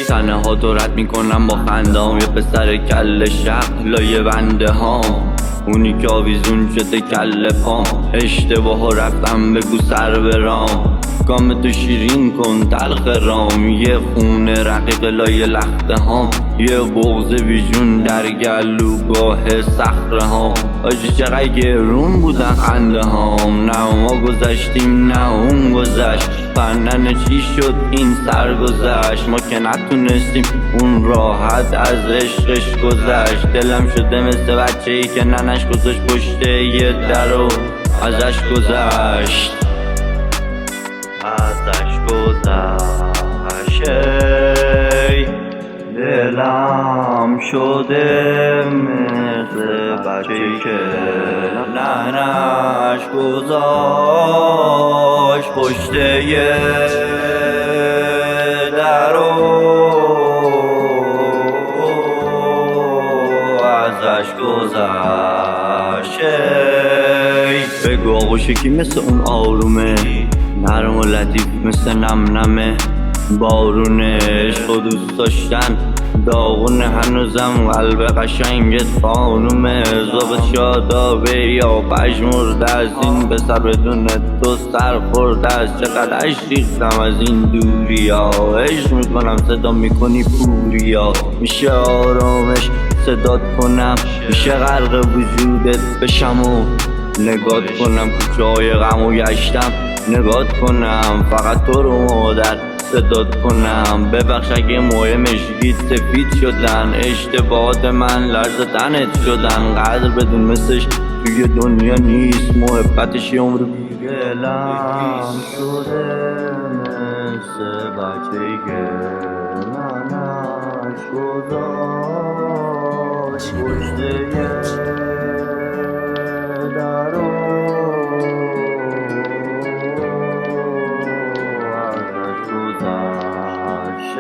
تنه ها تو رد میکنم با خندام، یه پسر کل شق لایه بنده هام، اونی که آویزون شده کل پام. اشتباه ها رفتم بگو سر برام، گام تو شیرین کن تلخ رام. یه خونه رقیق لایه لخته هام، یه بغض بیجون در گلوگاه صخره هام. آجی چقدر گرون بودن خنده هام، نه ما گذشتیم نه اون گذشت. فنن چی شد این سرگذشت، ما که نتونستیم اون راحت از عشقش گذشت. دلم شده مثل بچه‌ای که ننش گذاشت پشت یه در و ازش گذشت. ای دلم شده مثل بچه‌ای که ننش گذاشت پشت یه در و ازش گذشت. بگو آقا شکی مثل اون آرومه، نرم و لطیف مثل نم نمه بارونه. عشق و دوست داشتن داغونه، هنوزم قلب قشنگت خانومه. ذوق شادابه یا پژمرده از این پسر بدون تو سر خورده است. چقدر عشق ریختم از این دوریا، عشق میکنم صدا میکنی پوریا. میشه آرامش صدات کنم، میشه غرق وجودت بشم و نگات کنم. کوچه های غم و گشتم نگات کنم، فقط تو رو مادر صدات کنم. ببخش اگه موی مشکیت سفید شدن، اشتباهات من لرز تنت شدن. قدر بدون مثلش توی دنیا نیست، محبتش عمر بی دلم شده مثل بچه‌ای که ننش گذاشت پشت یه در و ازش گذشت.